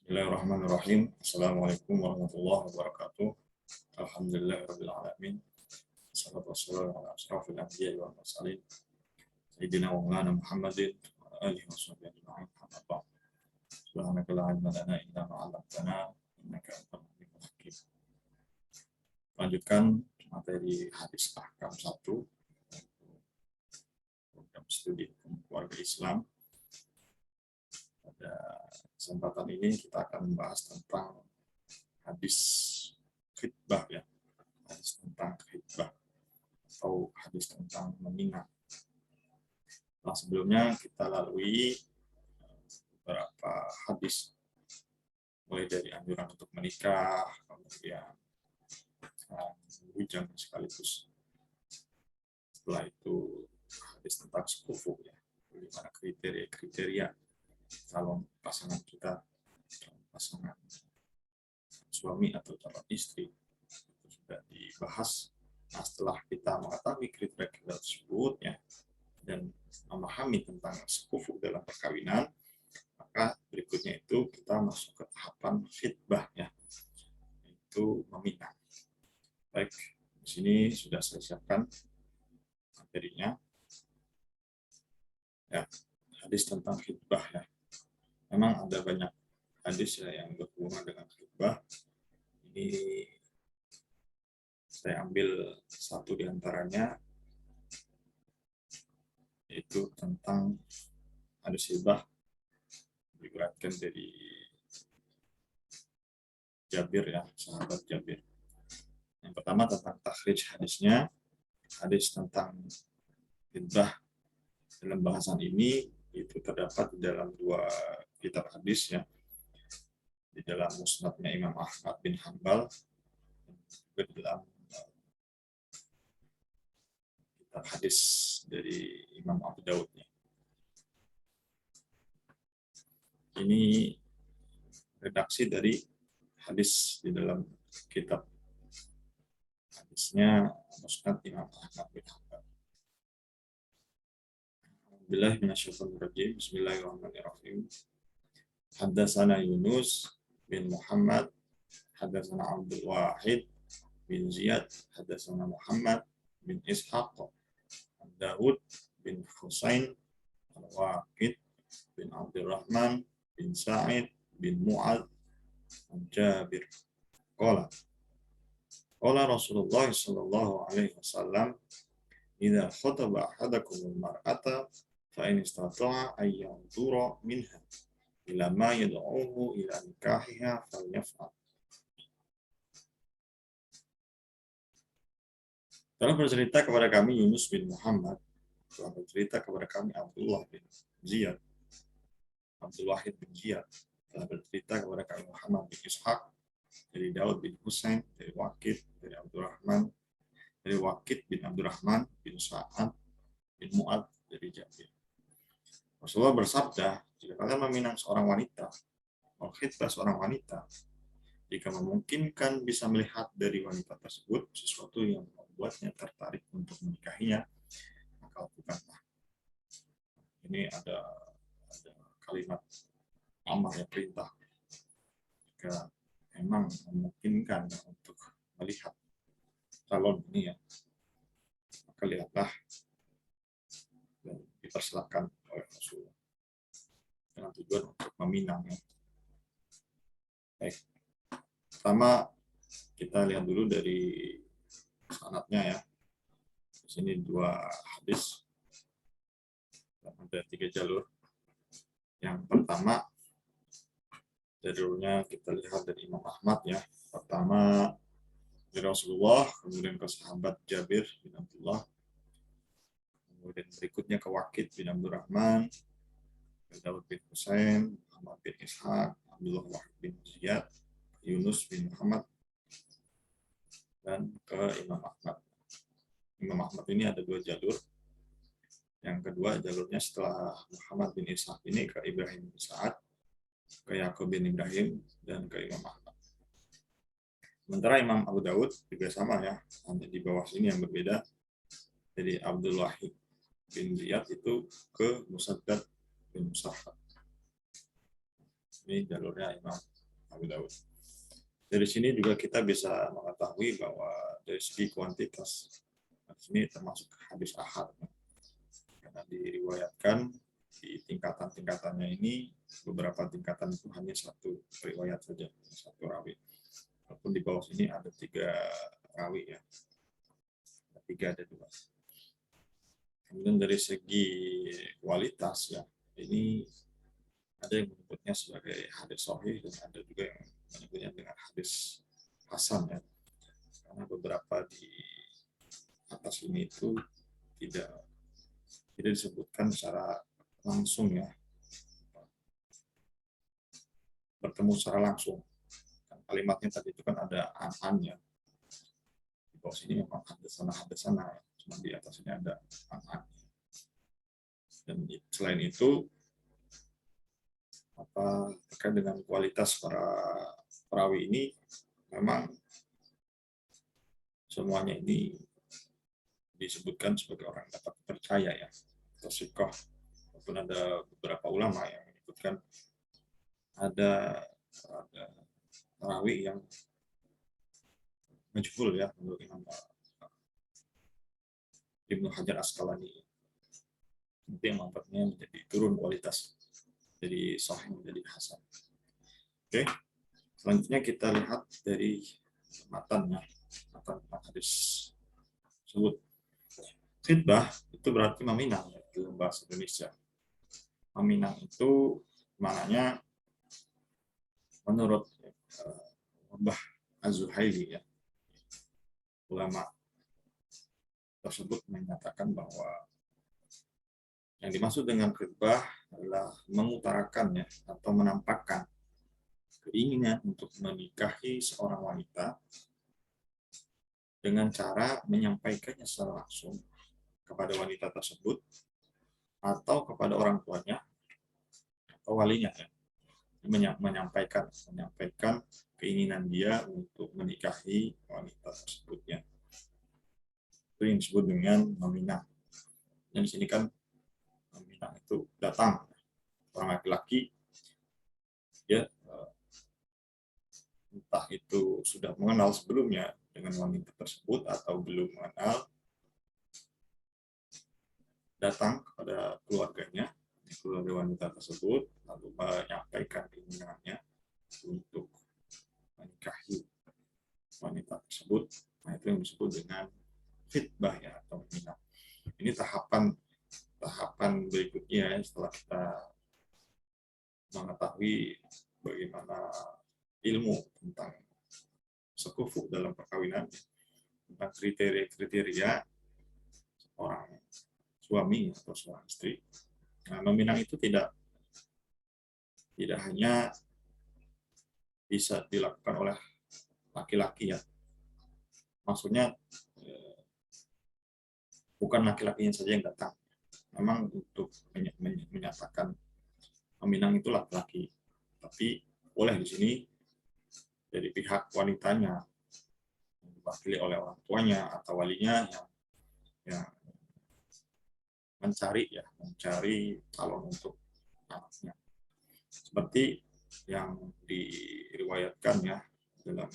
Bismillahirrahmanirrahim. Assalamualaikum warahmatullahi wabarakatuh. Alhamdulillahirabbil alamin. Wassalatu wassalamu ala asyrafil anbiya'i wal mursalin. Sayyidina wa maulana Muhammadin wa alihi washabbihi ajma'in. Amma ba'd. Subhanaka la ilma lana illa ma 'allamtana innaka antal alimul hakim. Lanjutkan materi hadis ahkam 1 program studi keluarga Islam. Pada kesempatan ini kita akan membahas tentang hadis khitbah, ya, hadis tentang khitbah atau hadis tentang meminang. Nah, sebelumnya kita lalui beberapa hadis, mulai dari anjuran untuk menikah, kemudian bujang sekaligus. Setelah itu hadis tentang sekufu, ya, bagaimana kriteria calon pasangan kita, calon pasangan suami atau calon istri, itu sudah dibahas. Nah, setelah kita mengetahui kriteria tersebut, ya, dan memahami tentang sekufu dalam perkawinan, maka berikutnya itu kita masuk ke tahapan khitbah, ya, itu meminang. Baik, di sini sudah saya siapkan materinya, ya, hadis tentang khitbah, ya. Memang ada banyak hadis, ya, yang berhubungan dengan khitbah. Ini saya ambil satu di antaranya, yaitu tentang hadis khitbah diriwayatkan dari Jabir, ya, sahabat Jabir. Yang pertama tentang takhrij hadisnya. Hadis tentang khitbah dalam bahasan ini itu terdapat di dalam dua kitab hadis, ya, di dalam musnadnya Imam Ahmad bin Hanbal, dan juga di dalam kitab hadis dari Imam Abu Daud. Ini redaksi dari hadis di dalam kitab hadisnya musnad Imam Ahmad bin Hanbal. Bismillahirrahmanirrahim. Haddatsana Yunus bin Muhammad, haddatsana Abdul Wahid bin Ziyad, haddatsana Muhammad bin Ishaq, Daud bin Husain, Al-Waqid bin Abdurrahman bin Sa'id bin Mu'ad, Jabir. Qala Rasulullah sallallahu alaihi wasallam, "Idza khataba ahadakum al-mar'ata fa in istata'a an yanzura minha ila ma yad'uhu ila nikahiha falyaf'al." Telah bercerita kepada kami Yunus bin Muhammad, telah bercerita kepada kami Abdul Wahid bin Ziyad, telah bercerita kepada kami Muhammad bin Ishaq, dari Daud bin Husain, dari Waqid bin Abdurrahman bin Sa'ad bin Mu'ad, dari Jabir. Rasulullah bersabda, jika kalian meminang seorang wanita, mengkhitbah seorang wanita, jika memungkinkan bisa melihat dari wanita tersebut sesuatu yang membuatnya tertarik untuk menikahinya, maka lakukanlah. Ini ada kalimat amar, ya, perintah. Jika memang memungkinkan untuk melihat calon ini, ya, maka lihatlah, dan dipersilakan oleh Rasulullah dengan tujuan untuk meminang, ya. Baik, pertama kita lihat dulu dari sanadnya, ya. Di sini dua hadis, ada 3 jalur. Yang pertama jalurnya kita lihat dari Imam Ahmad, ya. Pertama dari Rasulullah, kemudian ke sahabat Jabir bin Abdullah, kemudian berikutnya ke Waqid bin Abdurrahman, ke Daud bin Husain, Muhammad bin Ishaq, Abdullah Wahid bin Ziyad, Yunus bin Muhammad, dan ke Imam Ahmad. Imam Ahmad ini ada 2 jalur. Yang kedua jalurnya setelah Muhammad bin Ishaq ini ke Ibrahim bin Sa'ad, ke Yakub bin Ibrahim, dan ke Imam Ahmad. Sementara Imam Abu Daud juga sama, ya, hanya di bawah sini yang berbeda. Dari Abdul Wahid bin Ziyad itu ke Musaddad bin Musahhad. Ini jalurnya Imam Abu Daud. Dari sini juga kita bisa mengetahui bahwa dari segi kuantitas ini termasuk hadis ahad, karena diriwayatkan di tingkatan-tingkatannya ini, beberapa tingkatan itu hanya satu riwayat saja, satu rawi. Walaupun di bawah sini ada 3 rawi ya, ada 3 ada 2. Kemudian dari segi kualitas ya, ini ada yang menyebutnya sebagai hadis sahih dan ada juga yang menyebutnya dengan hadis hasan ya. Karena beberapa di atas ini itu tidak disebutkan secara langsung ya, bertemu secara langsung. Dan kalimatnya tadi itu kan ada an-an ya. Di bawah sini memang ada sana ya. Cuma di atas ini ada an-an. Dan selain itu terkait dengan kualitas para perawi ini, memang semuanya ini disebutkan sebagai orang yang dapat dipercaya ya, atau sikoh. Walaupun ada beberapa ulama yang menyebutkan ada perawi yang majhul ya, menurut Imam Ibnu Hajar Asqalani. Itu yang membuatnya menjadi turun kualitas, jadi sahih menjadi hasan. Oke. Selanjutnya kita lihat dari matan hadis tersebut. Khitbah itu berarti meminang ya, dalam bahasa Indonesia. Meminang itu maknanya menurut Mbah Az-Zuhaili ya, ulama tersebut menyatakan bahwa yang dimaksud dengan khitbah adalah mengutarakannya atau menampakkan keinginan untuk menikahi seorang wanita dengan cara menyampaikannya secara langsung kepada wanita tersebut atau kepada orang tuanya atau walinya ya. menyampaikan keinginan dia untuk menikahi wanita tersebutnya. Itu yang disebut dengan meminang. Dan di sini kan meminang itu datang orang laki-laki, dia entah itu sudah mengenal sebelumnya dengan wanita tersebut atau belum mengenal, datang kepada keluarga wanita tersebut, lalu menyampaikan keinginannya untuk menikahi wanita tersebut. Nah, itu yang disebut dengan khitbah ya, atau meminang. Ini tahapan berikutnya setelah kita mengetahui bagaimana ilmu tentang sekufu dalam perkawinan, tentang kriteria seorang suami atau seorang istri. Nah, meminang itu tidak hanya bisa dilakukan oleh laki-laki ya. Maksudnya bukan laki-lakinya saja yang datang. Memang untuk menyatakan meminang itu laki-laki, tapi boleh di sini dari pihak wanitanya, diwakili oleh orang tuanya atau walinya yang mencari calon untuk anaknya. Seperti yang diriwayatkan ya dalam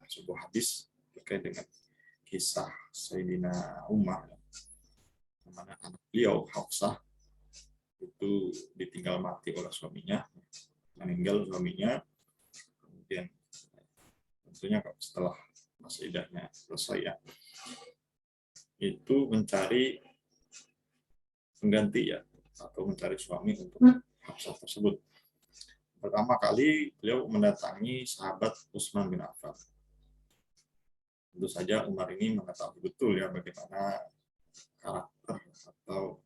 sebuah hadis terkait dengan kisah Sayyidina Umar, di mana anak beliau Hafsah itu ditinggal mati oleh suaminya, meninggal suaminya, kemudian tentunya setelah masa iddahnya selesai ya, itu mencari pengganti ya, atau mencari suami untuk Hafsah tersebut. Pertama kali beliau mendatangi sahabat Utsman bin Affan. Tentu saja Umar ini mengetahui betul ya bagaimana karakter atau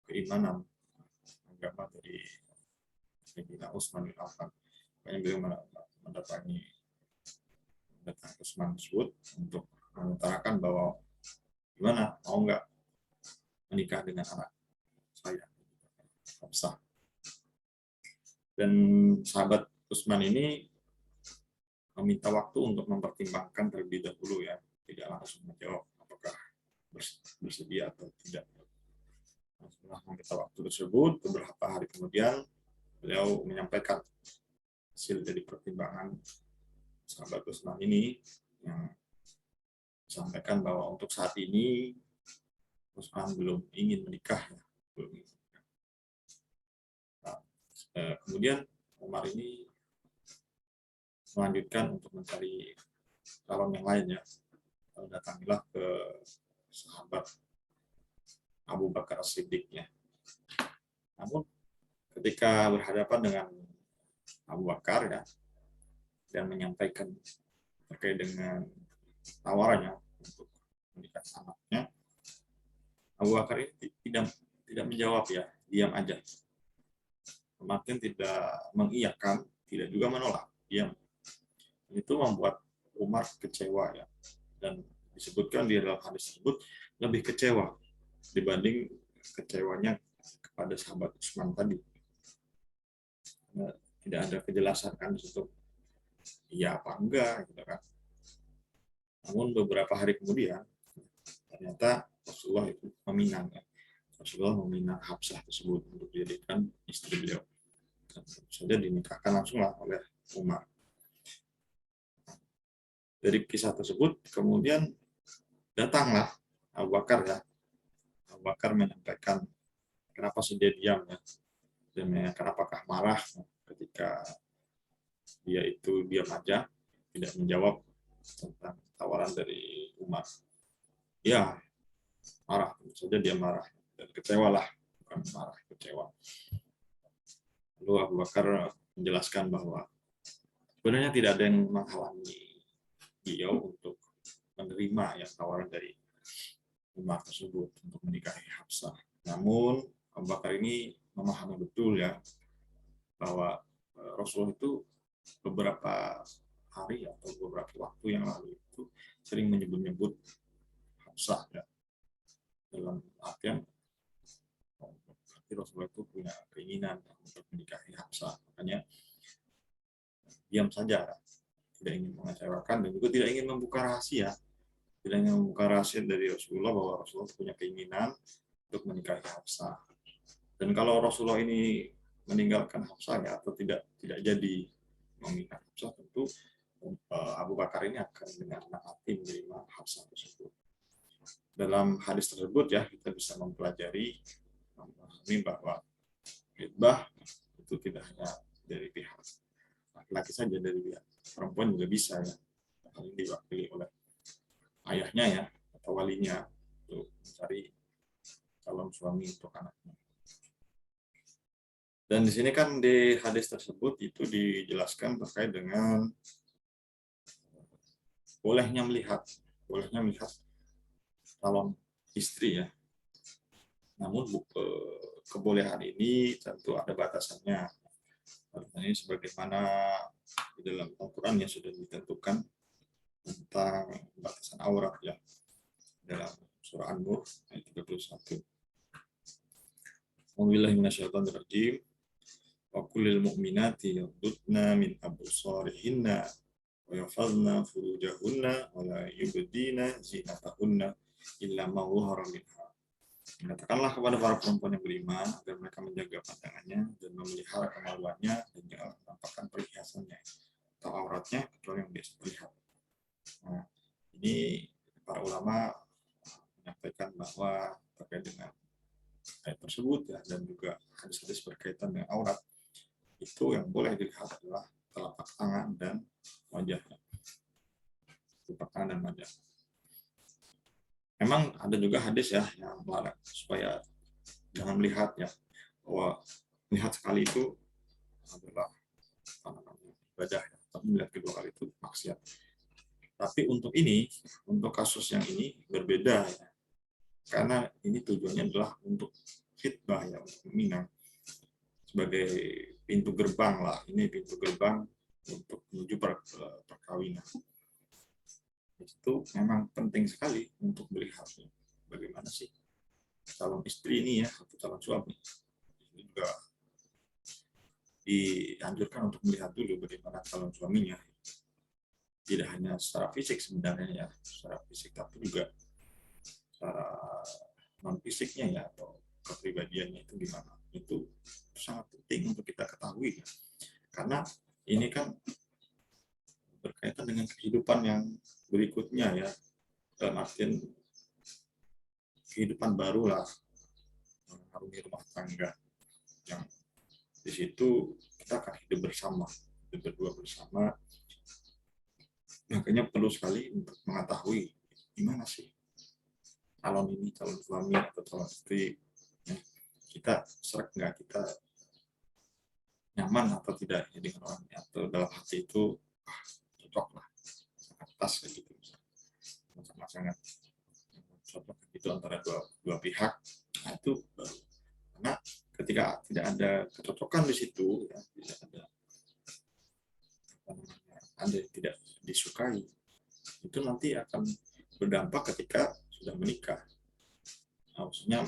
keimanan agama dari Sayyidina Utsman bin Affan. Makanya beliau mendatangi Utsman tersebut untuk mengutarakan bahwa gimana, mau nggak menikah dengan anak saya, Hafsah. Dan sahabat Utsman ini meminta waktu untuk mempertimbangkan terlebih dahulu ya, tidak langsung menjawab apakah bersedia atau tidak. Setelah meminta waktu tersebut, beberapa hari kemudian beliau menyampaikan hasil dari pertimbangan sahabat Utsman ini yang sampaikan bahwa untuk saat ini Utsman belum ingin menikah, ya. Belum ingin menikah. Nah, kemudian Umar ini melanjutkan untuk mencari calon yang lainnya. Datangilah ke sahabat Abu Bakar As-Siddiq, ya. Namun ketika berhadapan dengan Abu Bakar, ya, dan menyampaikan terkait dengan tawarannya untuk menikah anaknya, Abu Bakar ini tidak menjawab, ya, diam aja. Semakin tidak mengiyakan, tidak juga menolak, diam. Itu membuat Umar kecewa, ya, dan disebutkan di dalam hadis tersebut lebih kecewa dibanding kecewanya kepada sahabat Utsman tadi. Tidak ada kejelasan kan di situ, iya apa enggak, gitu kan. Namun beberapa hari kemudian ternyata Rasulullah itu meminang, ya. Rasulullah meminang Hafsah tersebut untuk dijadikan istri beliau. Dan tentu saja dinikahkan langsunglah oleh Umar. Dari kisah tersebut kemudian datanglah Abu Bakar, ya. Abu Bakar menyampaikan kenapa sih dia diam, ya, dan kenapakah marah ketika dia itu diam aja, tidak menjawab tentang tawaran dari Umar. Ya, marah, tentu saja dia marah dan kecewa lah, bukan marah, kecewa. Lalu Abu Bakar menjelaskan bahwa sebenarnya tidak ada yang menghalangi beliau untuk menerima, ya, tawaran dari Umar tersebut untuk menikahi Hafsah. Namun Abu Bakar ini memahami betul, ya, bahwa Rasulullah itu beberapa hari atau beberapa waktu yang lalu itu sering menyebut-nyebut Hafsah, ya, dalam artian berarti Rasulullah itu punya keinginan untuk menikahi Hafsah. Makanya diam saja, tidak ingin mengecewakan dan juga tidak ingin membuka rahasia, tidak ingin membuka rahasia dari Rasulullah bahwa Rasulullah punya keinginan untuk menikahi Hafsah. Dan kalau Rasulullah ini meninggalkan Hafsah, ya, atau tidak jadi meminang Hafsah, tentu Abu Bakar ini akan dengan senang hati menerima Hafsah tersebut. Dalam hadis tersebut, ya, kita bisa mempelajari, memahami bahwa khidbah itu tidak hanya dari pihak laki-laki saja, dari pihak perempuan juga bisa, ya. Hal ini diwakili oleh ayahnya, ya, atau walinya untuk mencari calon suami untuk anaknya. Dan di sini kan di hadis tersebut itu dijelaskan terkait dengan bolehnya melihat calon istri, ya. Namun kebolehan ini tentu ada batasannya. Ini sebagaimana di dalam Al-Quran yang sudah ditentukan tentang batasan aurat, ya, dalam surah An-Nur ayat 31. Wabillahi minasyaitonir rajim. Wa kullil mu'minati yaghuddna min absarihinna wa yahfazna furujahunna wa la yubdina zinatahunna illa ma dhahara minha. Katakanlah kepada para perempuan yang beriman agar mereka menjaga pandangannya dan memelihara kemaluannya dan jangan menampakkan perhiasannya atau auratnya kecuali yang biasa terlihat. Nah, ini para ulama menyampaikan bahwa terkait dengan ayat tersebut, ya, dan juga hadis-hadis berkaitan dengan aurat, itu yang boleh dilihat adalah telapak tangan dan wajahnya. Telapak tangan dan wajah. Memang ada juga hadis, ya, yang melarang supaya jangan melihat, ya, bahwa melihat sekali itu adalah ibadah, ya, tapi melihat kedua kali itu maksiat. Tapi untuk kasus yang ini berbeda, ya, karena ini tujuannya adalah untuk khidbah, ya, untuk meminang sebagai pintu gerbang lah. Ini pintu gerbang untuk menuju perkawinan. Itu memang penting sekali untuk melihat, ya, bagaimana sih calon istri ini, ya, atau calon suami. Ini juga dianjurkan untuk melihat dulu bagaimana calon suaminya. Tidak hanya secara fisik sebenarnya, ya, secara fisik, tapi juga secara non fisiknya, ya, atau kepribadiannya itu gimana. Itu sangat penting untuk kita ketahui, ya. Karena ini kan berkaitan dengan kehidupan yang berikutnya ya, dalam artian kehidupan baru lah, mengarungi rumah tangga yang di situ kita akan hidup bersama, hidup berdua bersama. Makanya perlu sekali untuk mengetahui gimana sih calon ini, calon suami atau calon istri, ya, kita serak nggak, kita nyaman atau tidak ya dengan orangnya, atau dalam hati itu cocok lah, sangat pas kayak gitu, sama sangat cocok itu antara dua pihak. Nah, itu karena ketika tidak ada kecocokan di situ, ya, tidak ada Anda tidak disukai, itu nanti akan berdampak ketika sudah menikah. Nah, maksudnya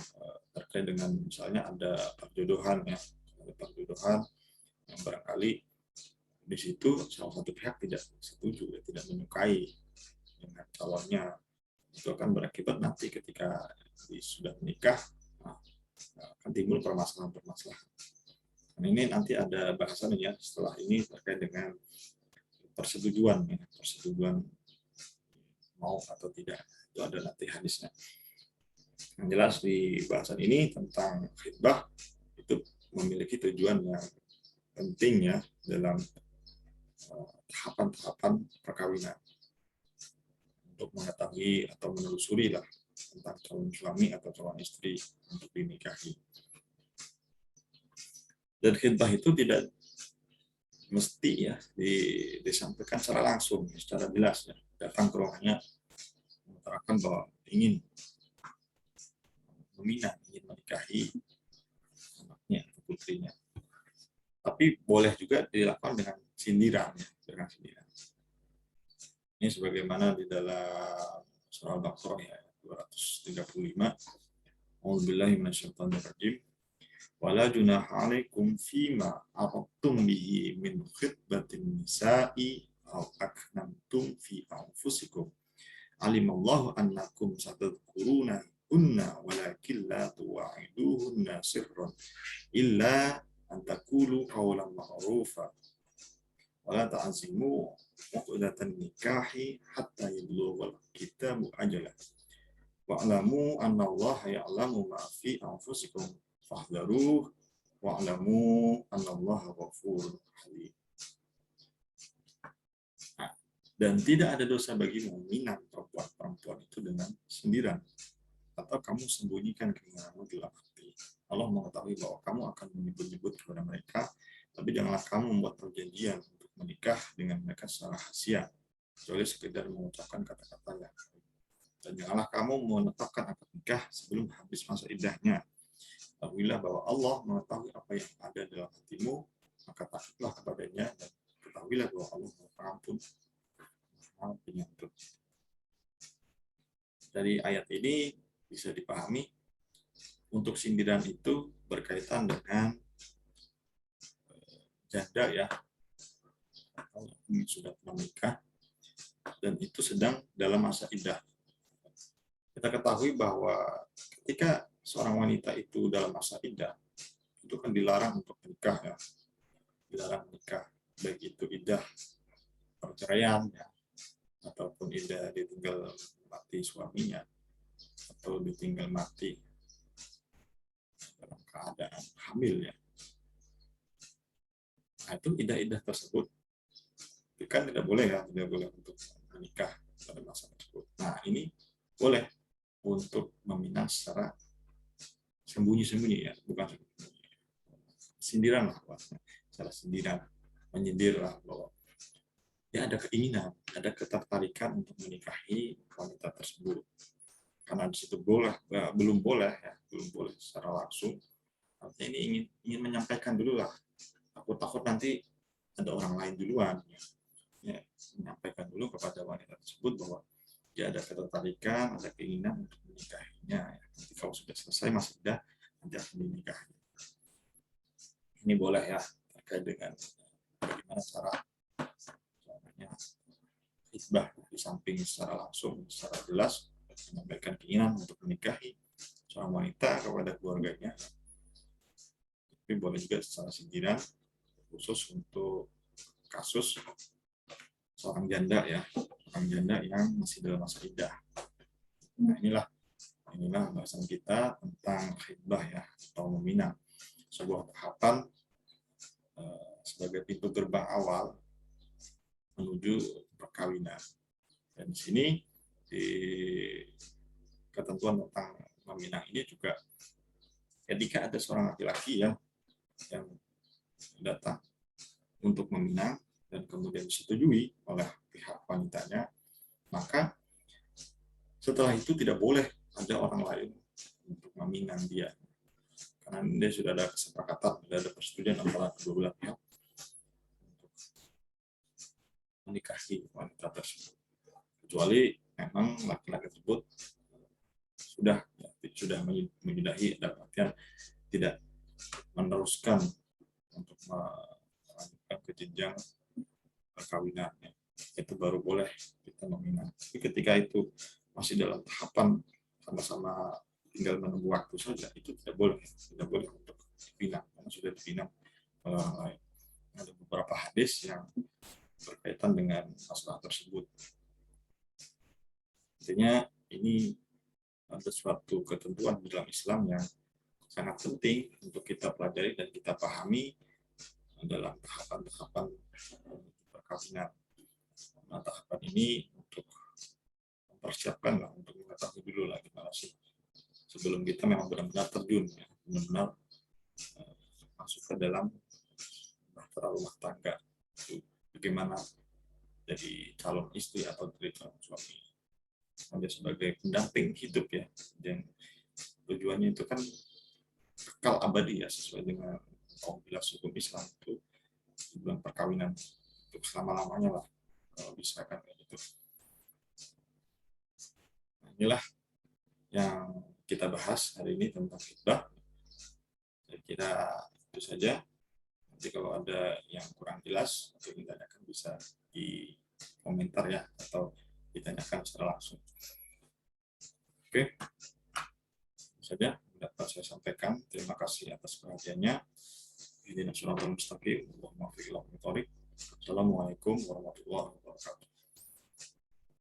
terkait dengan misalnya ada perjodohan ya, ada perjodohan yang barangkali di situ salah satu pihak tidak setuju, ya, tidak menyukai dengan calonnya, itu akan berakibat nanti ketika sudah menikah, nah, akan timbul permasalahan-permasalahan. Dan ini nanti ada bahasannya setelah ini terkait dengan persetujuan, ya, persetujuan mau atau tidak, itu ada nanti hadisnya. Yang jelas di bahasan ini tentang khitbah itu memiliki tujuan yang penting ya dalam tahapan-tahapan perkawinan, untuk mengetahui atau menelusuri lah tentang calon suami atau calon istri untuk dinikahi. Dan khitbah itu tidak mesti ya disampaikan secara langsung, secara jelas ya, datang ke rumahnya mengutarakan bahwa ingin meminang, ingin menikahi anaknya atau putrinya. Tapi boleh juga dilakukan dengan sindiran, ya, dengan sindiran. Ini sebagaimana di dalam surah Al-Baqarah ya, 235. A'udzubillahi minasyaitonirrajim. Wala junaha 'alaikum fima aradtum bihi min khitbatin nisa'i aw aknantum fi anfusikum. Alimallahu annakum satadhkuruna kunna walakin la tuwa'iduhunna sirran illa an taqulu qawlan ma'rufa wala ta'zimu uqdatan nikahi hatta yablughal kitabu ajalah wa'lamu annallaha ya'lamu ma fi anfusikum fahdharuh wa'lamu annallaha ghafurur halim. Dan tidak ada dosa bagimu meminang perempuan itu dengan sindiran atau kamu sembunyikan keinginanmu di dalam hati. Allah mengetahui bahwa kamu akan menyebut-nyebut kepada mereka, tapi janganlah kamu membuat perjanjian untuk menikah dengan mereka secara rahasia, kecuali sekedar mengucapkan kata-kata yang baik. Dan janganlah kamu menetapkan akad nikah sebelum habis masa iddahnya. Ketahuilah bahwa Allah mengetahui apa yang ada dalam hatimu, maka takutlah kepadanya dan ketahuilah bahwa Allah Maha Pengampun, Maha Penyantun. Dari ayat ini bisa dipahami untuk sindiran itu berkaitan dengan janda ya, atau yang sudah menikah dan itu sedang dalam masa iddah. Kita ketahui bahwa ketika seorang wanita itu dalam masa iddah, itu kan dilarang untuk menikah ya, dilarang menikah, baik itu iddah perceraian ya, ataupun iddah ditinggal mati suaminya, atau ditinggal mati dalam keadaan hamil ya. Nah, itu iddah-iddah tersebut kan tidak boleh ya, tidak boleh untuk menikah pada masa tersebut. Nah, ini boleh untuk meminang secara sembunyi-sembunyi ya, bukan sindiran lah, secara sindiran, menyindir lah bahwa ya ada keinginan, ada ketertarikan untuk menikahi wanita tersebut. Karena di situ boleh, belum boleh ya, belum boleh secara langsung. Artinya ini ingin menyampaikan dulu lah, takut nanti ada orang lain duluan ya, menyampaikan dulu kepada wanita tersebut bahwa dia ada ketertarikan, ada keinginan untuk menikahinya. Nanti kalau sudah selesai masa iddah, nanti akan dinikahi. Ini boleh ya, terkait dengan bagaimana cara khitbah di samping secara langsung, secara jelas menyampaikan keinginan untuk menikahi seorang wanita kepada keluarganya. Tapi boleh juga secara sindiran, khusus untuk kasus seorang janda ya, orang janda yang masih dalam masa iddah. Nah, inilah bahasan kita tentang khitbah ya, atau meminang, sebuah tahapan sebagai pintu gerbang awal menuju perkawinan. Dan di sini di ketentuan tentang meminang ini juga ketika ada seorang laki-laki yang datang untuk meminang dan kemudian disetujui oleh pihak wanitanya, maka setelah itu tidak boleh ada orang lain untuk meminang dia, karena dia sudah ada kesepakatan, sudah ada persetujuan antara kedua belah pihak untuk menikahi wanita tersebut, kecuali memang laki-laki tersebut sudah menyudahi, dalam artian tidak meneruskan untuk melanjutkan ke jenjang perkawinan, itu baru boleh kita meminang. Tapi ketika itu masih dalam tahapan sama-sama tinggal menunggu waktu saja, itu tidak boleh untuk dipinang, karena sudah dipinang oleh orang lain. Ada beberapa hadis yang berkaitan dengan masalah tersebut. Artinya ini ada suatu ketentuan dalam Islam yang sangat penting untuk kita pelajari dan kita pahami dalam tahapan-tahapan perkawinan. Nah, tahapan ini untuk mempersiapkan lah, untuk mengetahui dulu lah gimana sih sebelum kita memang benar-benar terjun, ya, benar-benar masuk ke dalam bahtera rumah tangga. Bagaimana jadi calon istri atau jadi calon suami, ada sebagai pendamping hidup ya, dan tujuannya itu kan kekal abadi ya, sesuai dengan kompilas hukum Islam itu sebelum perkawinan untuk selama-lamanya lah, kalau bisa kan gitu. Nah, inilah yang kita bahas hari ini tentang khitbah. Saya kira itu saja. Nanti kalau ada yang kurang jelas atau ditanyakan bisa di komentar ya, atau ditanyakan secara langsung. Oke, itu saja dapat saya sampaikan. Terima kasih atas perhatiannya. Assalamualaikum warahmatullahi wabarakatuh.